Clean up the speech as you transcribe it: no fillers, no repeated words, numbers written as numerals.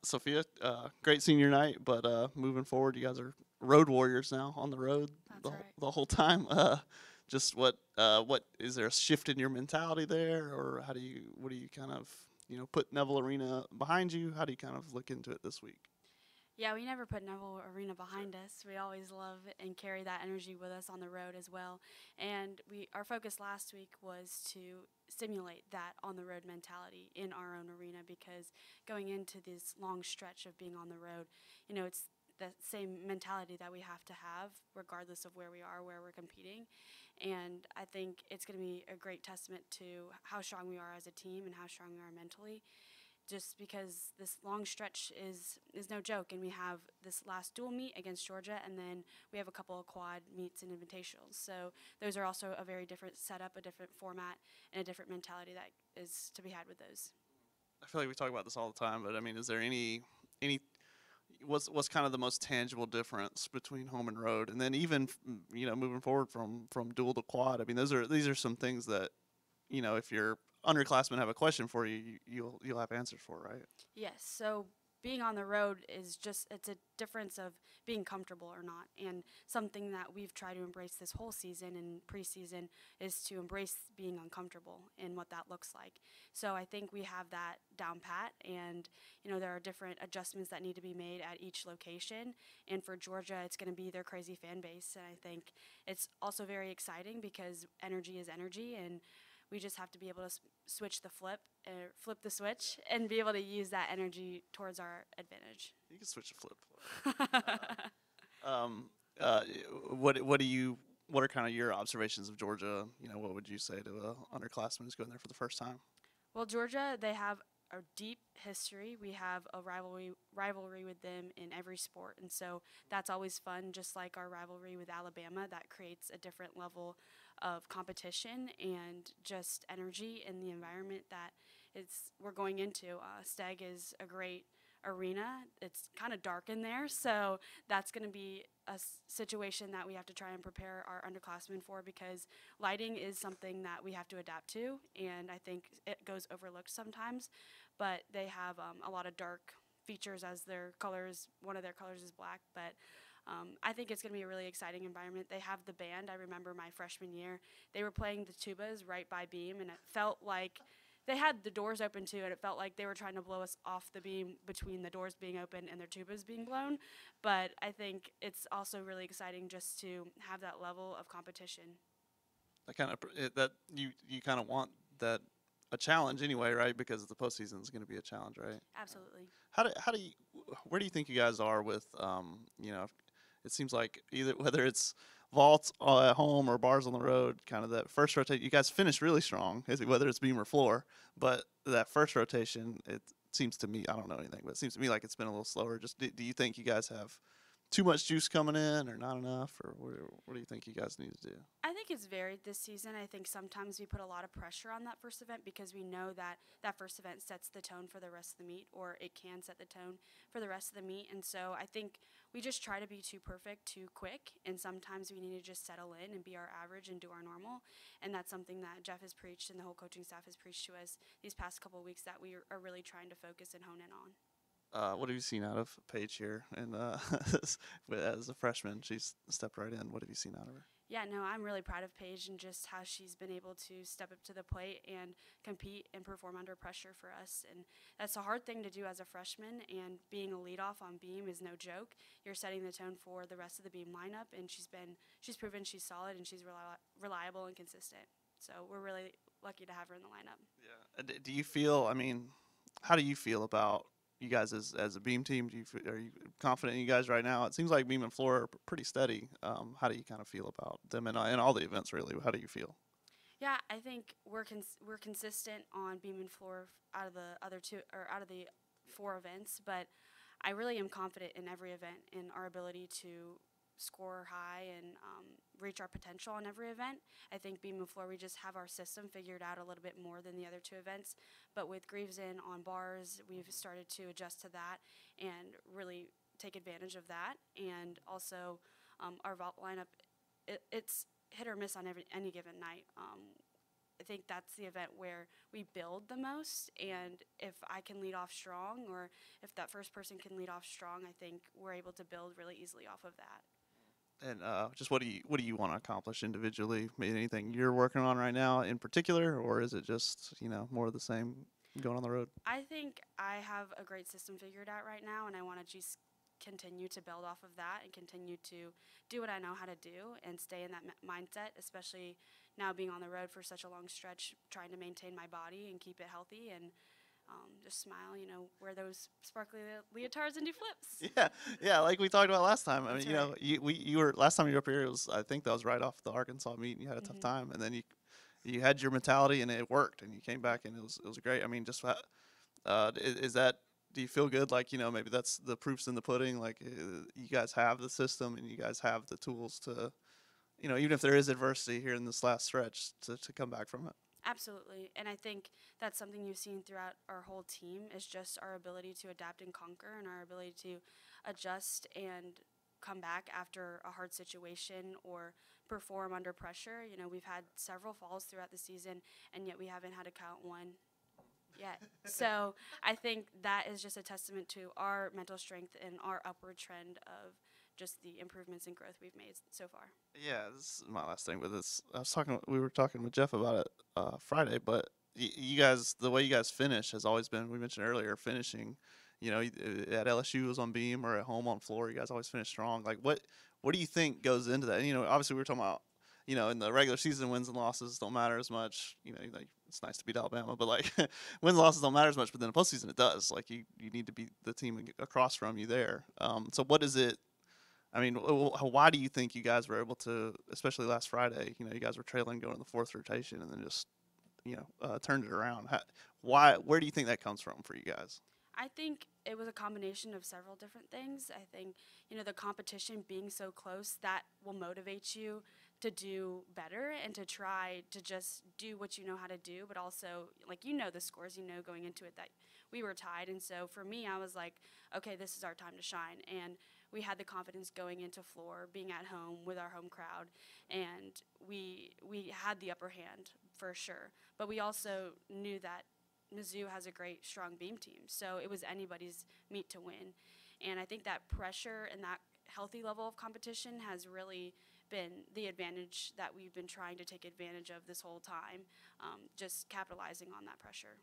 Sophia, great senior night, but moving forward, you guys are road warriors now on the road That's right. the whole time. Just what is there a shift in your mentality there, or what do you kind of put Neville Arena behind you? How do you kind of look into it this week? Yeah, we never put Neville Arena behind us. We always love and carry that energy with us on the road as well. And our focus last week was to simulate that on the road mentality in our own arena because going into this long stretch of being on the road, it's the same mentality that we have to have regardless of where we are, where we're competing. And I think it's going to be a great testament to how strong we are as a team and how strong we are mentally, just because this long stretch is no joke, and we have this last dual meet against Georgia, and then we have a couple of quad meets and invitationals. So those are also a very different setup, a different format, and a different mentality that is to be had with those. I feel like we talk about this all the time, but I mean, is there any what's kind of the most tangible difference between home and road, and then even moving forward from dual to quad? I mean, these are some things that if your underclassmen have a question for you, you'll have answers for, right? Yes. So being on the road it's a difference of being comfortable or not. And something that we've tried to embrace this whole season and preseason is to embrace being uncomfortable and what that looks like. So I think we have that down pat, and there are different adjustments that need to be made at each location. And for Georgia, it's going to be their crazy fan base, and I think it's also very exciting because energy is energy, and we just have to be able to flip the switch, and be able to use that energy towards our advantage. You can switch to flip. Um, uh, what are kind of your observations of Georgia? What would you say to a underclassman who's going there for the first time? Well, Georgia, they have a deep history. We have a rivalry with them in every sport, and so that's always fun. Just like our rivalry with Alabama, that creates a different level of competition and just energy in the environment that we're going into. Steg is a great arena. It's kind of dark in there, so that's going to be a situation that we have to try and prepare our underclassmen for, because lighting is something that we have to adapt to, and I think it goes overlooked sometimes. But they have a lot of dark features as their colors. One of their colors is black, but I think it's going to be a really exciting environment. They have the band. I remember my freshman year, they were playing the tubas right by beam, and it felt like they had the doors open too, and it felt like they were trying to blow us off the beam between the doors being open and their tubas being blown. But I think it's also really exciting just to have that level of competition. That you kind of want that a challenge anyway, right? Because the postseason is going to be a challenge, right? Absolutely. How do you where do you think you guys are with it seems like either whether it's vaults at home or bars on the road, kind of that first rotation. You guys finish really strong, whether it's beam or floor, but that first rotation, it seems to me, I don't know anything, but it seems to me like it's been a little slower. Just do you think you guys have too much juice coming in, or not enough, or what do you think you guys need to do? I think it's varied this season. I think sometimes we put a lot of pressure on that first event because we know that that first event sets the tone for the rest of the meet, or it can set the tone for the rest of the meet. And so I think we just try to be too perfect, too quick, and sometimes we need to just settle in and be our average and do our normal. And that's something that Jeff has preached and the whole coaching staff has preached to us these past couple of weeks that we are really trying to focus and hone in on. What have you seen out of Paige here? And as a freshman, she's stepped right in. What have you seen out of her? Yeah, no, I'm really proud of Paige and just how she's been able to step up to the plate and compete and perform under pressure for us. And that's a hard thing to do as a freshman, and being a leadoff on beam is no joke. You're setting the tone for the rest of the beam lineup, and she's proven she's solid and she's reliable and consistent. So we're really lucky to have her in the lineup. Yeah. Do you feel? I mean, how do you feel about you guys as a beam team? Are you confident in you guys right now? It seems like beam and floor are pretty steady. How do you kind of feel about them in all the events? Really, how do you feel? Yeah, I think we're consistent on beam and floor out of the other two, or out of the four events, but I really am confident in every event in our ability to score high and reach our potential on every event. I think beam and floor, we just have our system figured out a little bit more than the other two events. But with Greaves in on bars, we've started to adjust to that and really take advantage of that. And also, our vault lineup, it's hit or miss on any given night. I think that's the event where we build the most. And if I can lead off strong, or if that first person can lead off strong, I think we're able to build really easily off of that. And just what do you want to accomplish individually? Maybe anything you're working on right now in particular, or is it just more of the same going on the road? I think I have a great system figured out right now, and I want to just continue to build off of that and continue to do what I know how to do and stay in that mindset, especially now being on the road for such a long stretch, trying to maintain my body and keep it healthy and just smile, wear those sparkly leotards and do flips. Yeah, yeah, like we talked about last time. I mean, That's right. you were last time you were up here. It was I think that was right off the Arkansas meet. And you had a tough Hmm. time, and then you had your mentality, and it worked, and you came back, and it was great. I mean, just is that do you feel good? Like maybe that's the proof's in the pudding. Like you guys have the system, and you guys have the tools to even if there is adversity here in this last stretch to come back from it. Absolutely. And I think that's something you've seen throughout our whole team is just our ability to adapt and conquer and our ability to adjust and come back after a hard situation or perform under pressure. We've had several falls throughout the season and yet we haven't had to count one yet. So I think that is just a testament to our mental strength and our upward trend of just the improvements and growth we've made so far. Yeah, this is my last thing with this. We were talking with Jeff about it Friday, but you guys, the way you guys finish has always been. We mentioned earlier finishing. At LSU was on beam or at home on floor. You guys always finish strong. Like what do you think goes into that? And, obviously we were talking about. In the regular season, wins and losses don't matter as much. Like it's nice to beat Alabama, but like wins and losses don't matter as much. But then in the postseason, it does. Like you need to beat the team across from you there. So what is it? I mean, why do you think you guys were able to, especially last Friday? You guys were trailing going to the fourth rotation and then just, turned it around. Why? Where do you think that comes from for you guys? I think it was a combination of several different things. I think, the competition being so close, that will motivate you to do better and to try to just do what you know how to do, but also, like, the scores, going into it that we were tied. And so for me, I was like, okay, this is our time to shine. And we had the confidence going into floor, being at home with our home crowd, and we had the upper hand for sure. But we also knew that Mizzou has a great, strong beam team, so it was anybody's meet to win. And I think that pressure and that healthy level of competition has really been the advantage that we've been trying to take advantage of this whole time, just capitalizing on that pressure.